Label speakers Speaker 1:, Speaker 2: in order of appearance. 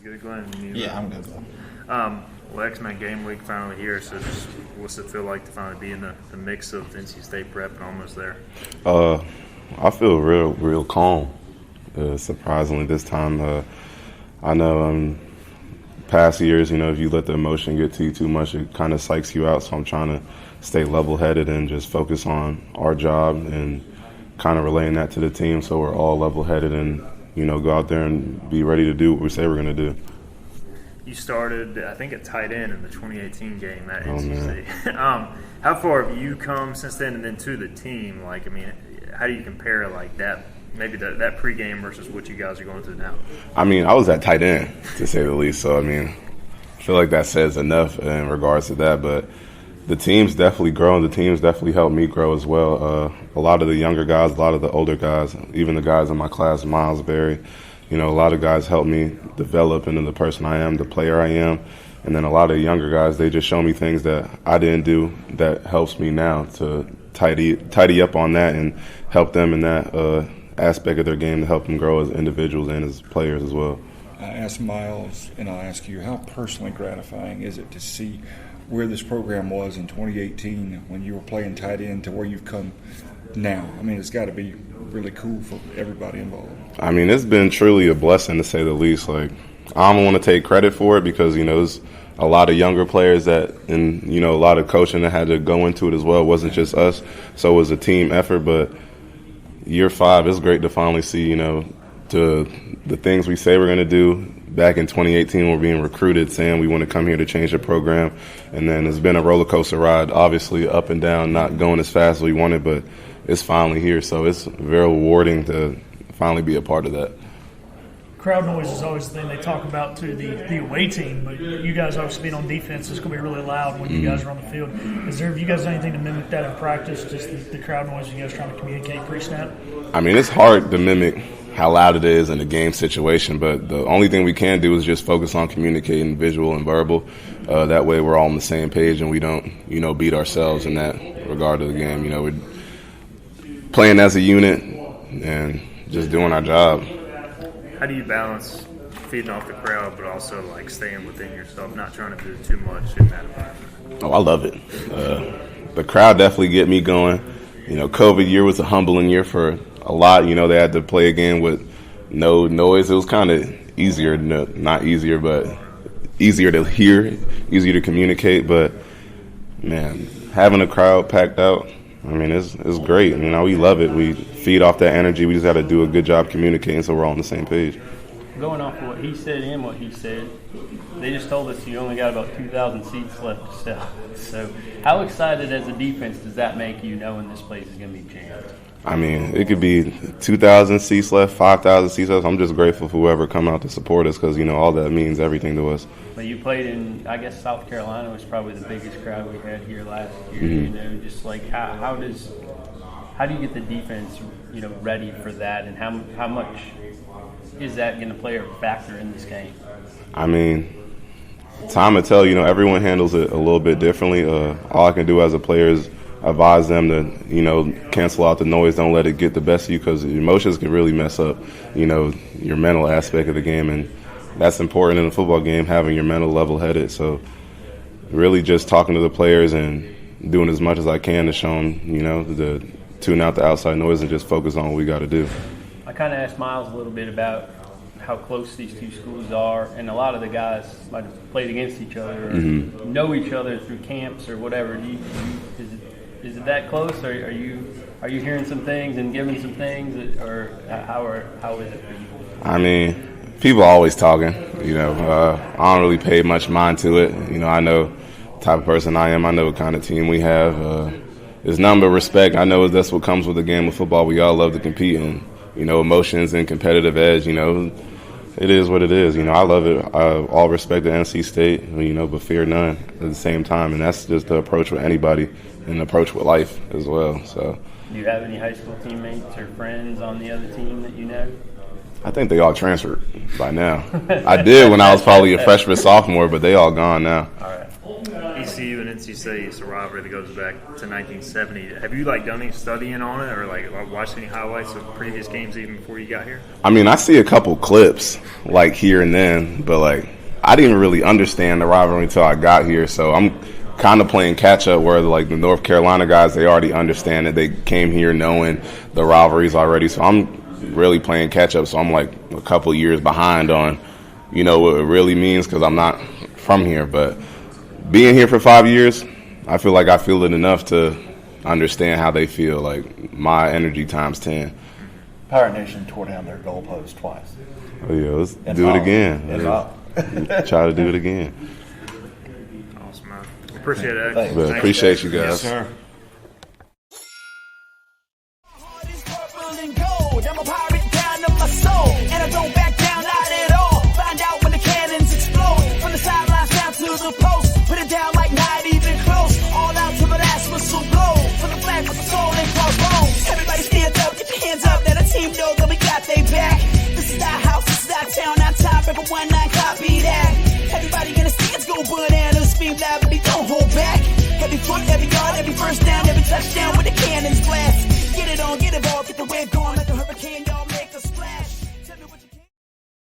Speaker 1: good, Glenn?
Speaker 2: Yeah, I'm good.
Speaker 1: Well, X-Men game week finally here, so just what's it feel like to finally be in the mix of NC State prep and almost there?
Speaker 3: I feel real calm. Surprisingly, this time, I know past years, if you let the emotion get to you too much, it kind of psychs you out. So I'm trying to stay level-headed and just focus on our job and kind of relaying that to the team, so we're all level-headed and go out there and be ready to do what we say we're going to do.
Speaker 1: You started, I think, at tight end in the 2018 game at NC
Speaker 3: man.
Speaker 1: State. How far have you come since then, and then to the team? How do you compare that? Maybe that pregame versus what you guys are going through now.
Speaker 3: I was at tight end, to say the least. So I feel like that says enough in regards to that. But the team's definitely grown. The team's definitely helped me grow as well. A lot of the younger guys, a lot of the older guys, even the guys in my class, Miles Berry. A lot of guys helped me develop into the person I am, the player I am. And then a lot of younger guys, they just show me things that I didn't do that helps me now to tidy up on that and help them in that aspect of their game to help them grow as individuals and as players as well.
Speaker 4: I asked Miles, and I'll ask you, how personally gratifying is it to see where this program was in 2018 when you were playing tight end to where you've come now? It's got to be really cool for everybody involved.
Speaker 3: It's been truly a blessing, to say the least. I don't want to take credit for it because, there's a lot of younger players that, and, a lot of coaching that had to go into it as well. It wasn't just us. So it was a team effort. But year 5, it's great to finally see, the things we say we're going to do. Back in 2018, we're being recruited, saying we want to come here to change the program. And then it's been a roller coaster ride, obviously up and down, not going as fast as we wanted, but it's finally here. So it's very rewarding to finally be a part of that.
Speaker 5: Crowd noise is always the thing they talk about to the away team, but you guys obviously being on defense is going to be really loud when you guys are on the field. Have you guys done anything to mimic that in practice, just the crowd noise you guys trying to communicate pre-snap?
Speaker 3: It's hard to mimic how loud it is in a game situation, but the only thing we can do is just focus on communicating visual and verbal. That way we're all on the same page and we don't, beat ourselves in that regard of the game. We're playing as a unit and just doing our job.
Speaker 1: How do you balance feeding off the crowd but also staying within yourself, not trying to do too much in that environment?
Speaker 3: Oh, I love it. The crowd definitely get me going. COVID year was a humbling year for a lot. They had to play a game with no noise. It was kind of easier, not easier, but easier to hear, easier to communicate. But, man, having a crowd packed out, it's great. We love it. We feed off that energy. We just got to do a good job communicating so we're all on the same page.
Speaker 6: Going off of what he said and what he said, they just told us you only got about 2,000 seats left to sell. So how excited as a defense does that make you knowing this place is going to be jammed?
Speaker 3: It could be 2,000 seats left, 5,000 seats left. I'm just grateful for whoever come out to support us because, all that means everything to us.
Speaker 6: But you played in, I guess, South Carolina was probably the biggest crowd we had here last year.
Speaker 3: Mm-hmm.
Speaker 6: How do you get the defense, ready for that, and how much is that going to play a factor in this game?
Speaker 3: Time will tell. Everyone handles it a little bit differently. All I can do as a player is advise them to, cancel out the noise. Don't let it get the best of you because emotions can really mess up, your mental aspect of the game. And that's important in a football game, having your mental level-headed. So really just talking to the players and doing as much as I can to show them, to tune out the outside noise and just focus on what we got to do.
Speaker 6: I kind of asked Miles a little bit about how close these two schools are, and a lot of the guys might have played against each other or know each other through camps or whatever. Is it that close? Or are you hearing some things and giving some things, or how is it for you?
Speaker 3: People are always talking. I don't really pay much mind to it. I know the type of person I am. I know what kind of team we have. There's nothing but respect. I know that's what comes with the game of football. We all love to compete, and emotions and competitive edge. It is what it is. I love it. All respect to NC State, but fear none at the same time. And that's just the approach with anybody and the approach with life as well. So,
Speaker 6: do you have any high school teammates or friends on the other team that you know?
Speaker 3: I think they all transferred by now. I did when I was probably a freshman, sophomore, but they all gone now.
Speaker 1: All right. ECU and NC say it's a rivalry that goes back to 1970. Have you like done any studying on it, or like watched any highlights of previous games even before you got here?
Speaker 3: I mean, I see a couple clips like here and then, but like I didn't really understand the rivalry until I got here. So I'm kind of playing catch up, where like the North Carolina guys, they already understand it. They came here knowing the rivalries already. So I'm really playing catch up. So I'm like a couple years behind on, you know, what it really means, because I'm not from here. But being here for 5 years, I feel like I feel it enough to understand how they feel. Like my energy times 10.
Speaker 2: Pirate Nation tore down their goalpost twice.
Speaker 3: Oh yeah, let's do it again. Try to do it again.
Speaker 1: Awesome, man. Appreciate it.
Speaker 2: Thanks.
Speaker 3: But appreciate you
Speaker 4: Yes,
Speaker 3: guys.
Speaker 4: sir.
Speaker 7: I'm a pirate down in my soul, and I don't back down, not at all. Find out when the cannons explode, from the sidelines down to the post. Put it down like not even close, all out to the last whistle blow. From the flag with the soul and crossbones. Everybody stand up, get your hands up, let a team know that we got they back. This is our house, this is our town, our time, Rebel 19, copy that. Everybody in the stands go bananas, scream loud, baby, don't hold back. Every foot, every yard, every first down.